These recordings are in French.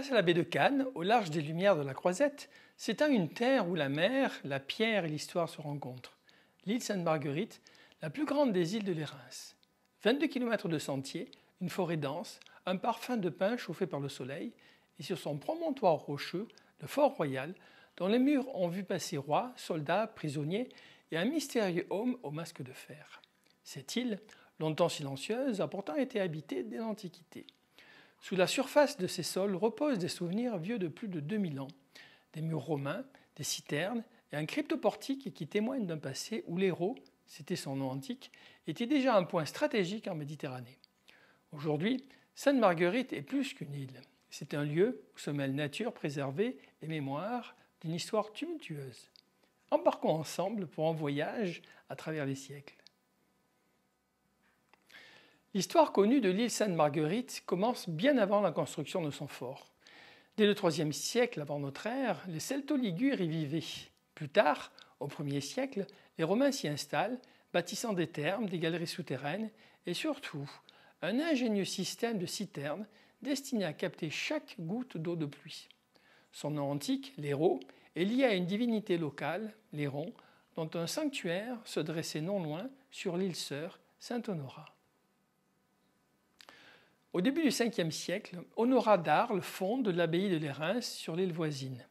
Face à la baie de Cannes, au large des Lumières de la Croisette, s'étend une terre où la mer, la pierre et l'histoire se rencontrent. L'île Sainte-Marguerite, la plus grande des îles de l'Érins. 22 km de sentiers, une forêt dense, un parfum de pin chauffé par le soleil, et sur son promontoire rocheux, le Fort Royal, dont les murs ont vu passer rois, soldats, prisonniers et un mystérieux homme au masque de fer. Cette île, longtemps silencieuse, a pourtant été habitée dès l'Antiquité. Sous la surface de ces sols reposent des souvenirs vieux de plus de 2000 ans, des murs romains, des citernes et un cryptoportique qui témoigne d'un passé où l'Hérault, c'était son nom antique, était déjà un point stratégique en Méditerranée. Aujourd'hui, Sainte-Marguerite est plus qu'une île. C'est un lieu où se mêlent nature préservée et mémoire d'une histoire tumultueuse. Embarquons ensemble pour un voyage à travers les siècles. L'histoire connue de l'île Sainte-Marguerite commence bien avant la construction de son fort. Dès le IIIe siècle avant notre ère, les Celto-Ligures y vivaient. Plus tard, au 1er siècle, les Romains s'y installent, bâtissant des thermes, des galeries souterraines et surtout un ingénieux système de citernes destiné à capter chaque goutte d'eau de pluie. Son nom antique, l'Hérault, est lié à une divinité locale, l'Héron, dont un sanctuaire se dressait non loin sur l'île sœur Saint-Honorat. Au début du 5e siècle, Honorat d'Arles fonde l'abbaye de l'Érins sur l'île voisine.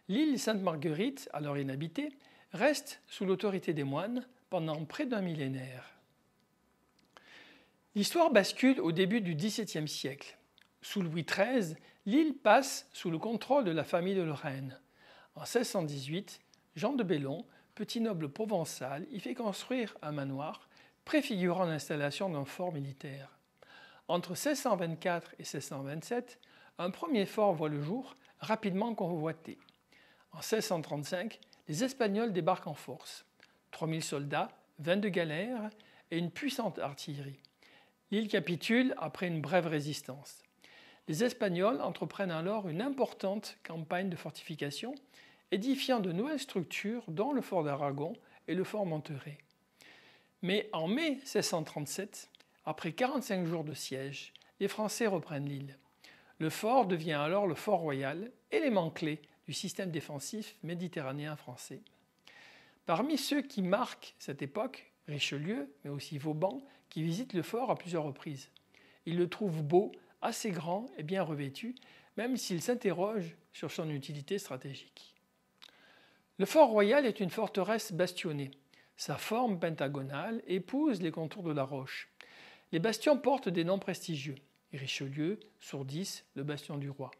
L'île Sainte-Marguerite, alors inhabitée, reste sous l'autorité des moines pendant près d'un millénaire. L'histoire bascule au début du XVIIe siècle. Sous Louis XIII, l'île passe sous le contrôle de la famille de Lorraine. En 1618, Jean de Bellon, petit noble provençal, y fait construire un manoir préfigurant l'installation d'un fort militaire. Entre 1624 et 1627, un premier fort voit le jour, rapidement convoité. En 1635, les Espagnols débarquent en force. 3000 soldats, 22 galères et une puissante artillerie. L'île capitule après une brève résistance. Les Espagnols entreprennent alors une importante campagne de fortification, édifiant de nouvelles structures dont le fort d'Aragon et le fort Monterrey. Mais en mai 1637, après 45 jours de siège, les Français reprennent l'île. Le fort devient alors le Fort Royal, élément clé du système défensif méditerranéen français. Parmi ceux qui marquent cette époque, Richelieu, mais aussi Vauban, qui visite le fort à plusieurs reprises. Il le trouve beau, assez grand et bien revêtu, même s'il s'interroge sur son utilité stratégique. Le Fort Royal est une forteresse bastionnée. Sa forme pentagonale épouse les contours de la roche. Les bastions portent des noms prestigieux. Richelieu, Sourdis, le bastion du roi.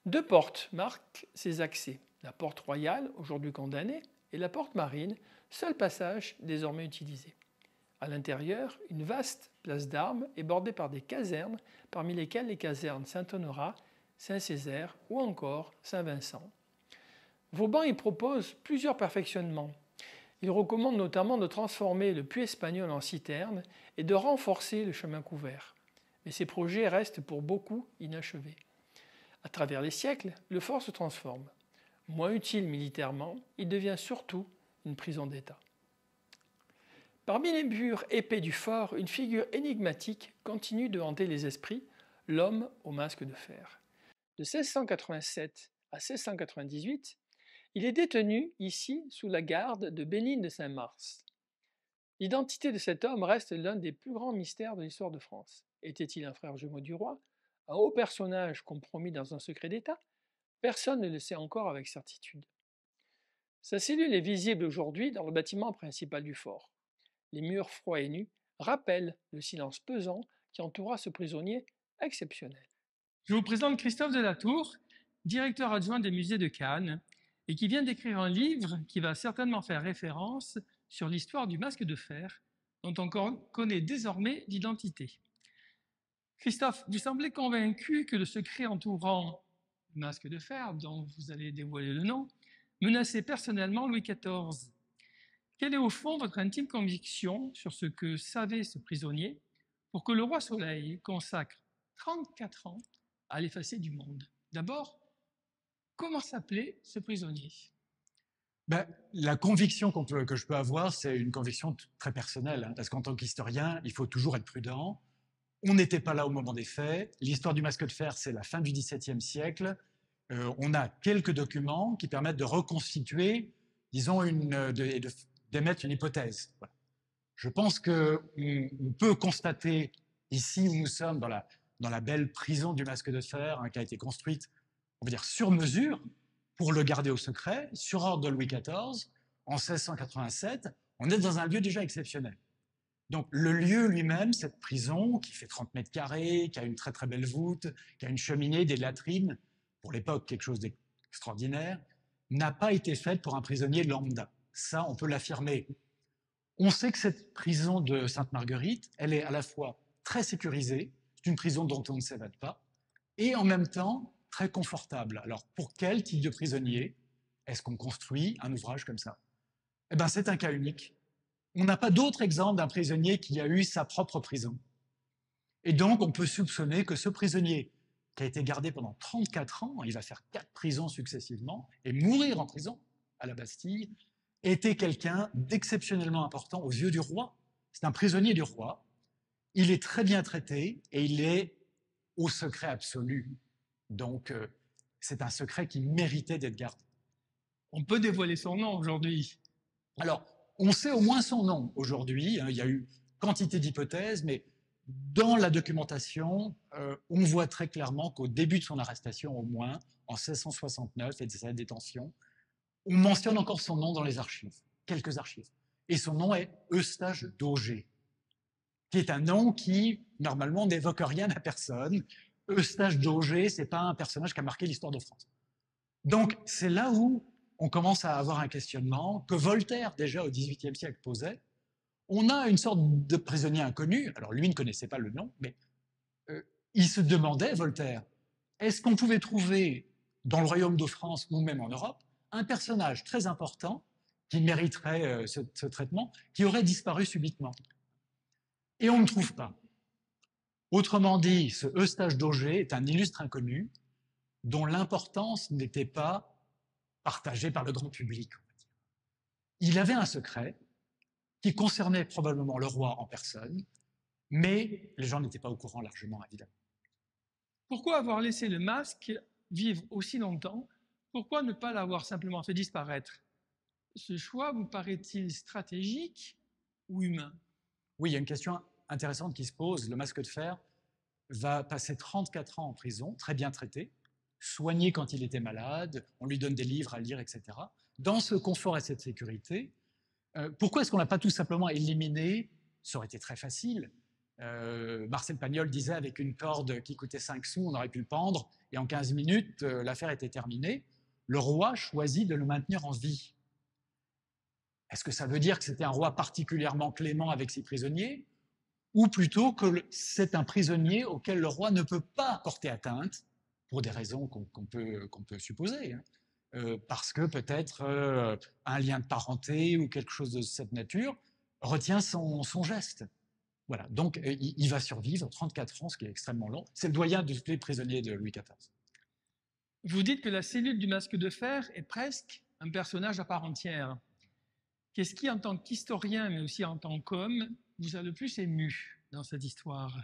2 portes marquent ses accès. La porte royale, aujourd'hui condamnée, et la porte marine, seul passage désormais utilisé. À l'intérieur, une vaste place d'armes est bordée par des casernes, parmi lesquelles les casernes Saint-Honorat, Saint-Césaire ou encore Saint-Vincent. Vauban y propose plusieurs perfectionnements. Il recommande notamment de transformer le puits espagnol en citerne et de renforcer le chemin couvert. Mais ces projets restent pour beaucoup inachevés. À travers les siècles, le fort se transforme. Moins utile militairement, il devient surtout une prison d'État. Parmi les murs épais du fort, une figure énigmatique continue de hanter les esprits, l'homme au masque de fer. De 1687 à 1698, il est détenu ici sous la garde de Bénigne de Saint-Mars. L'identité de cet homme reste l'un des plus grands mystères de l'histoire de France. Était-il un frère jumeau du roi, un haut personnage compromis dans un secret d'État? Personne ne le sait encore avec certitude. Sa cellule est visible aujourd'hui dans le bâtiment principal du fort. Les murs froids et nus rappellent le silence pesant qui entoura ce prisonnier exceptionnel. Je vous présente Christophe Delatour, directeur adjoint des musées de Cannes, et qui vient d'écrire un livre qui va certainement faire référence sur l'histoire du masque de fer, dont on connaît désormais l'identité. Christophe, vous semblez convaincu que le secret entourant le masque de fer, dont vous allez dévoiler le nom, menaçait personnellement Louis XIV. Quelle est au fond votre intime conviction sur ce que savait ce prisonnier pour que le roi Soleil consacre 34 ans à l'effacer du monde? D'abord, comment s'appelait ce prisonnier? La conviction que je peux avoir, c'est une conviction très personnelle, hein, parce qu'en tant qu'historien, il faut toujours être prudent. On n'était pas là au moment des faits. L'histoire du masque de fer, c'est la fin du XVIIe siècle. On a quelques documents qui permettent de reconstituer, disons, d'émettre une hypothèse. Voilà. Je pense qu'on peut constater ici où nous sommes, dans la belle prison du masque de fer, qui a été construite, on va dire, sur mesure, pour le garder au secret, sur ordre de Louis XIV, en 1687, on est dans un lieu déjà exceptionnel. Donc le lieu lui-même, cette prison, qui fait 30 mètres carrés, qui a une très très belle voûte, qui a une cheminée, des latrines, pour l'époque quelque chose d'extraordinaire, n'a pas été faite pour un prisonnier lambda. Ça, on peut l'affirmer. On sait que cette prison de Sainte-Marguerite, elle est à la fois très sécurisée, c'est une prison dont on ne s'évade pas, et en même temps très confortable. Alors pour quel type de prisonnier est-ce qu'on construit un ouvrage comme ça? Eh bien c'est un cas unique. On n'a pas d'autre exemple d'un prisonnier qui a eu sa propre prison. Et donc, on peut soupçonner que ce prisonnier, qui a été gardé pendant 34 ans, il va faire 4 prisons successivement, et mourir en prison, à la Bastille, était quelqu'un d'exceptionnellement important aux yeux du roi. C'est un prisonnier du roi. Il est très bien traité, et il est au secret absolu. Donc, c'est un secret qui méritait d'être gardé. On peut dévoiler son nom aujourd'hui. Alors, on sait au moins son nom aujourd'hui. Il y a eu quantité d'hypothèses, mais dans la documentation, on voit très clairement qu'au début de son arrestation, au moins, en 1669 et de sa détention, on mentionne encore son nom dans les archives, quelques archives. Et son nom est Eustache d'Auger, qui est un nom qui, normalement, n'évoque rien à personne. Eustache d'Auger, ce n'est pas un personnage qui a marqué l'histoire de France. Donc, c'est là où on commence à avoir un questionnement que Voltaire, déjà au XVIIIe siècle, posait. On a une sorte de prisonnier inconnu. Alors, lui ne connaissait pas le nom, mais il se demandait, Voltaire, est-ce qu'on pouvait trouver dans le royaume de France ou même en Europe un personnage très important qui mériterait ce traitement, qui aurait disparu subitement? Et on ne trouve pas. Autrement dit, ce Eustache d'Auger est un illustre inconnu dont l'importance n'était pas partagé par le grand public. Il avait un secret qui concernait probablement le roi en personne, mais les gens n'étaient pas au courant largement, évidemment. Pourquoi avoir laissé le masque vivre aussi longtemps? Pourquoi ne pas l'avoir simplement fait disparaître? Ce choix vous paraît-il stratégique ou humain? Oui, il y a une question intéressante qui se pose. Le masque de fer va passer 34 ans en prison, très bien traité, soigné quand il était malade, on lui donne des livres à lire, etc. Dans ce confort et cette sécurité, pourquoi est-ce qu'on ne l'a pas tout simplement éliminé? Ça aurait été très facile. Marcel Pagnol disait, avec une corde qui coûtait 5 sous, on aurait pu le pendre, et en 15 minutes, l'affaire était terminée. Le roi choisit de le maintenir en vie. Est-ce que ça veut dire que c'était un roi particulièrement clément avec ses prisonniers? Ou plutôt que c'est un prisonnier auquel le roi ne peut pas porter atteinte, pour des raisons qu'on peut supposer, parce que peut-être un lien de parenté ou quelque chose de cette nature retient son geste. Voilà, donc il va survivre 34 ans, ce qui est extrêmement long. C'est le doyen de tous les prisonniers de Louis XIV. Vous dites que la cellule du masque de fer est presque un personnage à part entière. Qu'est-ce qui, en tant qu'historien, mais aussi en tant qu'homme, vous a le plus ému dans cette histoire?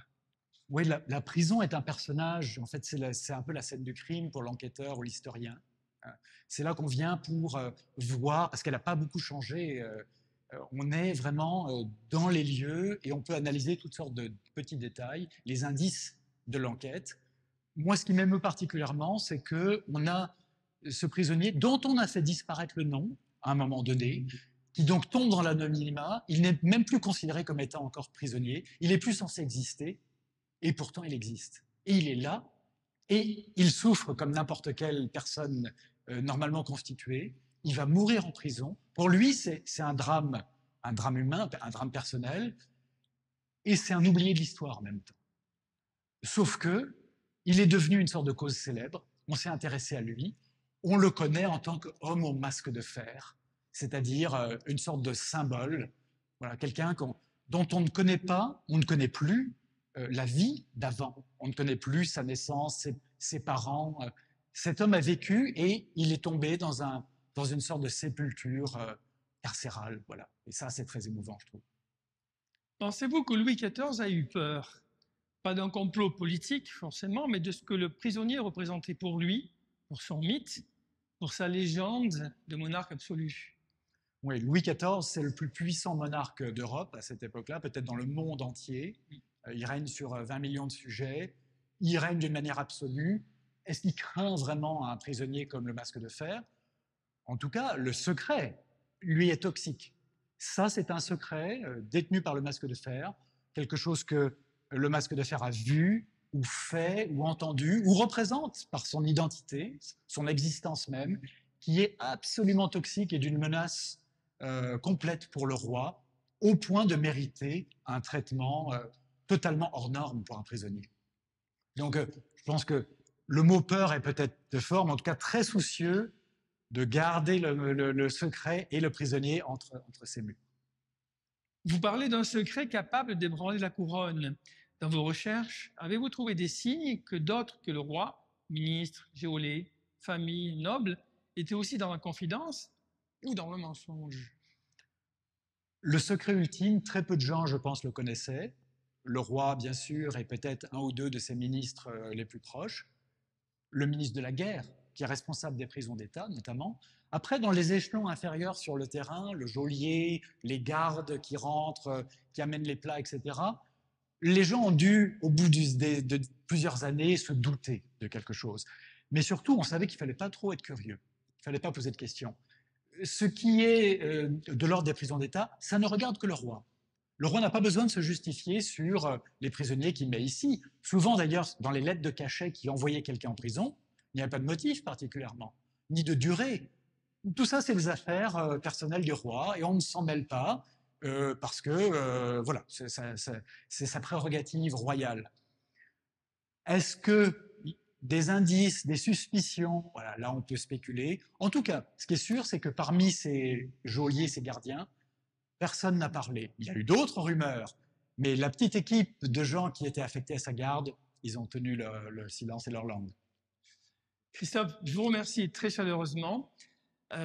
Oui, la prison est un personnage, en fait, c'est un peu la scène du crime pour l'enquêteur ou l'historien. C'est là qu'on vient pour voir, parce qu'elle n'a pas beaucoup changé, on est vraiment dans les lieux et on peut analyser toutes sortes de petits détails, les indices de l'enquête. Moi, ce qui m'émeut particulièrement, c'est qu'on a ce prisonnier dont on a fait disparaître le nom à un moment donné, qui donc tombe dans l'anonymat, il n'est même plus considéré comme étant encore prisonnier, il n'est plus censé exister, et pourtant il existe. Et il est là, et il souffre comme n'importe quelle personne normalement constituée, il va mourir en prison. Pour lui, c'est un drame humain, un drame personnel, et c'est un oublié de l'histoire en même temps. Sauf que il est devenu une sorte de cause célèbre, on s'est intéressé à lui, on le connaît en tant qu'homme au masque de fer, c'est-à-dire une sorte de symbole, voilà, quelqu'un dont on ne connaît pas, on ne connaît plus la vie d'avant, on ne connaît plus sa naissance, ses parents. Cet homme a vécu et il est tombé dans une sorte de sépulture carcérale, voilà. Et ça, c'est très émouvant, je trouve. Pensez-vous que Louis XIV a eu peur? Pas d'un complot politique, forcément, mais de ce que le prisonnier représentait pour lui, pour son mythe, pour sa légende de monarque absolu. Oui, Louis XIV, c'est le plus puissant monarque d'Europe à cette époque-là, peut-être dans le monde entier. Il règne sur 20 millions de sujets, il règne d'une manière absolue. Est-ce qu'il craint vraiment un prisonnier comme le Masque de Fer? En tout cas, le secret, lui, est toxique. Ça, c'est un secret détenu par le Masque de Fer, quelque chose que le Masque de Fer a vu, ou fait, ou entendu, ou représente par son identité, son existence même, qui est absolument toxique et d'une menace complète pour le roi, au point de mériter un traitement totalement hors norme pour un prisonnier. Donc, je pense que le mot peur est peut-être de forme, en tout cas très soucieux de garder le secret et le prisonnier entre ses murs. Vous parlez d'un secret capable d'ébranler la couronne. Dans vos recherches, avez-vous trouvé des signes que d'autres que le roi, ministre, geôlier, famille, noble, étaient aussi dans la confidence ou dans le mensonge? Le secret ultime, très peu de gens, je pense, le connaissaient. Le roi, bien sûr, et peut-être un ou deux de ses ministres les plus proches. Le ministre de la Guerre, qui est responsable des prisons d'État, notamment. Après, dans les échelons inférieurs sur le terrain, le geôlier, les gardes qui rentrent, qui amènent les plats, etc., les gens ont dû, au bout de plusieurs années, se douter de quelque chose. Mais surtout, on savait qu'il ne fallait pas trop être curieux. Il ne fallait pas poser de questions. Ce qui est de l'ordre des prisons d'État, ça ne regarde que le roi. Le roi n'a pas besoin de se justifier sur les prisonniers qu'il met ici. Souvent, d'ailleurs, dans les lettres de cachet qui envoyaient quelqu'un en prison, il n'y a pas de motif particulièrement, ni de durée. Tout ça, c'est des affaires personnelles du roi et on ne s'en mêle pas parce que voilà, c'est sa prérogative royale. Est-ce que des indices, des suspicions, voilà, là on peut spéculer. En tout cas, ce qui est sûr, c'est que parmi ces geôliers, ces gardiens, personne n'a parlé. Il y a eu d'autres rumeurs, mais la petite équipe de gens qui étaient affectés à sa garde, ils ont tenu le silence et leur langue. Christophe, je vous remercie très chaleureusement.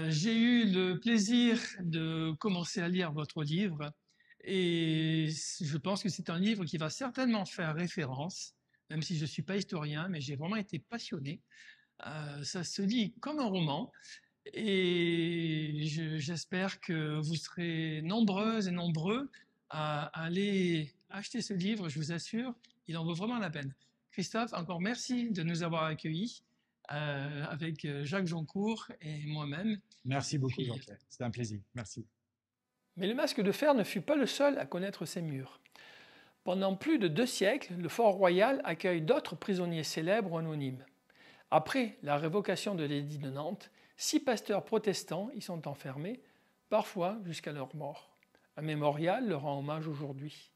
J'ai eu le plaisir de commencer à lire votre livre et je pense que c'est un livre qui va certainement faire référence, même si je ne suis pas historien, mais j'ai vraiment été passionné. Ça se lit comme un roman et j'espère que vous serez nombreuses et nombreux à aller acheter ce livre, je vous assure, il en vaut vraiment la peine. Christophe, encore merci de nous avoir accueillis avec Jacques Joncourt et moi-même. Merci beaucoup, Jean-Pierre. C'était un plaisir. Merci. Mais le Masque de Fer ne fut pas le seul à connaître ses murs. Pendant plus de 2 siècles, le Fort Royal accueille d'autres prisonniers célèbres ou anonymes. Après la révocation de l'édit de Nantes, 6 pasteurs protestants y sont enfermés, parfois jusqu'à leur mort. Un mémorial leur rend hommage aujourd'hui.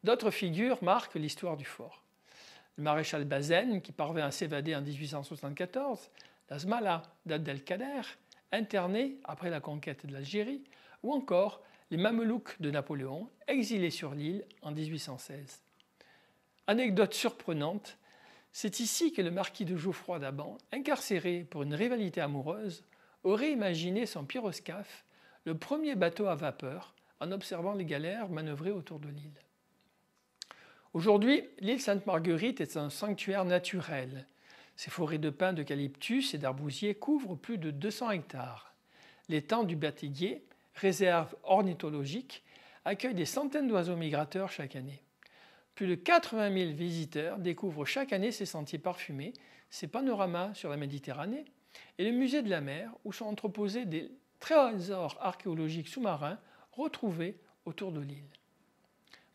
D'autres figures marquent l'histoire du fort. Le maréchal Bazaine, qui parvint à s'évader en 1874, Lasmala d'Abdelkader, interné après la conquête de l'Algérie, ou encore les Mamelouks de Napoléon, exilés sur l'île en 1816. Anecdote surprenante, c'est ici que le marquis de Geoffroy d'Aban, incarcéré pour une rivalité amoureuse, aurait imaginé son pyroscaphe, le premier bateau à vapeur, en observant les galères manœuvrer autour de l'île. Aujourd'hui, l'île Sainte-Marguerite est un sanctuaire naturel. Ses forêts de pins, d'eucalyptus et d'arbousiers couvrent plus de 200 hectares. L'étang du Bataiguier, réserve ornithologique, accueille des centaines d'oiseaux migrateurs chaque année. Plus de 80 000 visiteurs découvrent chaque année ces sentiers parfumés, ces panoramas sur la Méditerranée et le musée de la mer où sont entreposés des trésors archéologiques sous-marins retrouvés autour de l'île.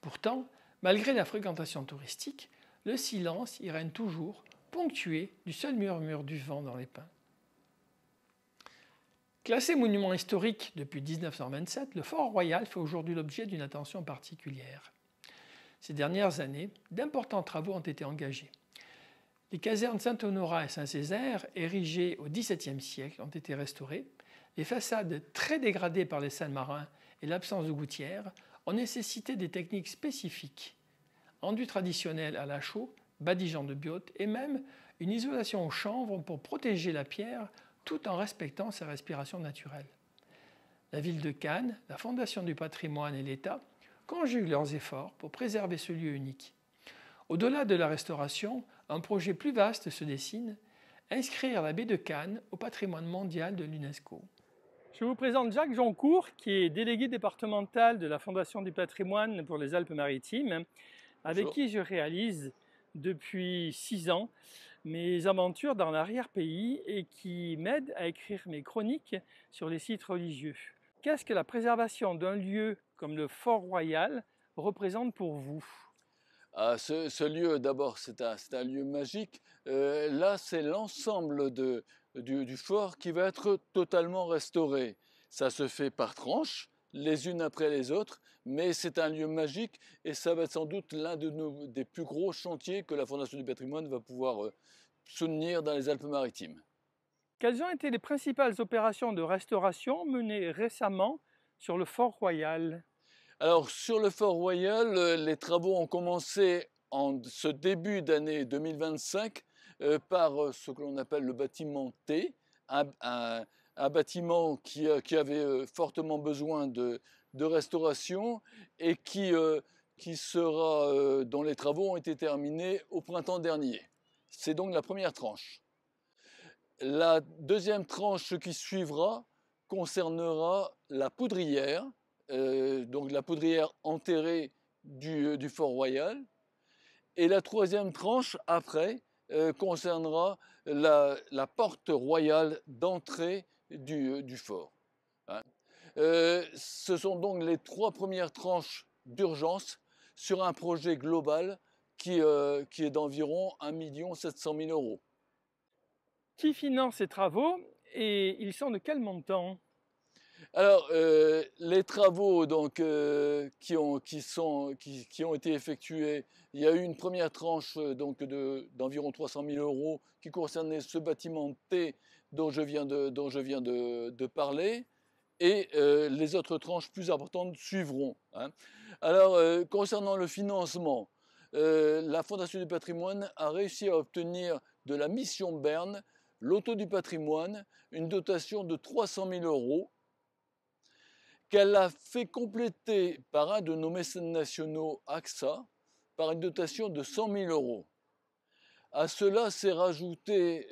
Pourtant, malgré la fréquentation touristique, le silence y règne toujours, ponctué du seul murmure du vent dans les pins. Classé monument historique depuis 1927, le Fort Royal fait aujourd'hui l'objet d'une attention particulière. Ces dernières années, d'importants travaux ont été engagés. Les casernes Saint-Honorat et Saint-Césaire, érigées au XVIIe siècle, ont été restaurées. Les façades très dégradées par les sels marins et l'absence de gouttières ont nécessité des techniques spécifiques. Enduit traditionnel à la chaux, badigeon de biote et même une isolation au chanvre pour protéger la pierre tout en respectant sa respiration naturelle. La ville de Cannes, la Fondation du patrimoine et l'État conjuguent leurs efforts pour préserver ce lieu unique. Au-delà de la restauration, un projet plus vaste se dessine, inscrire la baie de Cannes au patrimoine mondial de l'UNESCO. Je vous présente Jacques Joncourt, qui est délégué départemental de la Fondation du patrimoine pour les Alpes-Maritimes, avec qui je réalise depuis 6 ans mes aventures dans l'arrière-pays et qui m'aide à écrire mes chroniques sur les sites religieux. Qu'est-ce que la préservation d'un lieu comme le Fort Royal représente pour vous? Ce lieu, d'abord, c'est un lieu magique. Là, c'est l'ensemble du fort qui va être totalement restauré. Ça se fait par tranches, les unes après les autres, mais c'est un lieu magique et ça va être sans doute l'un des plus gros chantiers que la Fondation du patrimoine va pouvoir soutenir dans les Alpes-Maritimes. Quelles ont été les principales opérations de restauration menées récemment sur le Fort Royal? Alors, sur le Fort Royal, les travaux ont commencé en ce début d'année 2025 par ce que l'on appelle le bâtiment T, un bâtiment qui avait fortement besoin de restauration et dont les travaux ont été terminés au printemps dernier. C'est donc la première tranche. La deuxième tranche qui suivra concernera la poudrière, donc la poudrière enterrée du Fort Royal. Et la troisième tranche, après, concernera la porte royale d'entrée du fort. Hein. Ce sont donc les 3 premières tranches d'urgence sur un projet global qui est d'environ 1 700 000 €. Qui finance ces travaux et ils sont de quel montant? Alors, les travaux donc, qui ont été effectués, il y a eu une première tranche d'environ 300 000 € qui concernait ce bâtiment T dont je viens de parler, et les autres tranches plus importantes suivront. Hein. Alors, concernant le financement, la Fondation du patrimoine a réussi à obtenir de la mission Berne, Loto du patrimoine, une dotation de 300 000 € qu'elle a fait compléter par un de nos mécènes nationaux, AXA, par une dotation de 100 000 €. À cela s'est rajouté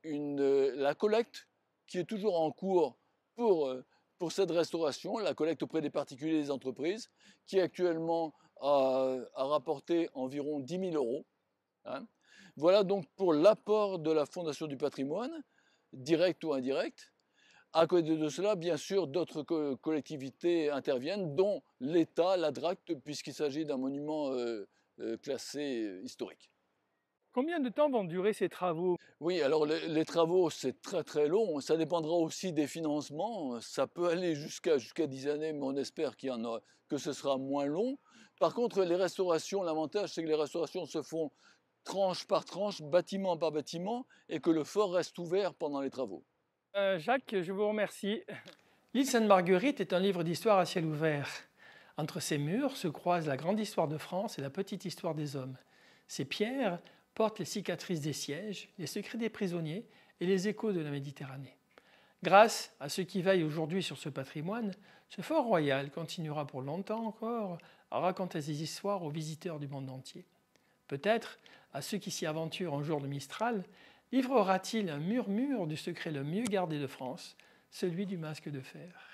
la collecte qui est toujours en cours pour cette restauration, la collecte auprès des particuliers et des entreprises, qui actuellement a rapporté environ 10 000 €. Hein. Voilà donc pour l'apport de la Fondation du patrimoine, direct ou indirect. À côté de cela, bien sûr, d'autres collectivités interviennent, dont l'État, la DRACT, puisqu'il s'agit d'un monument classé historique. Combien de temps vont durer ces travaux? Oui, alors les travaux, c'est très très long. Ça dépendra aussi des financements. Ça peut aller jusqu'à 10 années, mais on espère que ce sera moins long. Par contre, les restaurations, l'avantage, c'est que les restaurations se font tranche par tranche, bâtiment par bâtiment, et que le fort reste ouvert pendant les travaux. Jacques, je vous remercie. L'île Sainte-Marguerite est un livre d'histoire à ciel ouvert. Entre ses murs se croisent la grande histoire de France et la petite histoire des hommes. Ces pierres portent les cicatrices des sièges, les secrets des prisonniers et les échos de la Méditerranée. Grâce à ceux qui veillent aujourd'hui sur ce patrimoine, ce fort royal continuera pour longtemps encore à raconter ses histoires aux visiteurs du monde entier. Peut-être, à ceux qui s'y aventurent un jour de Mistral, livrera-t-il un murmure du secret le mieux gardé de France, celui du masque de fer.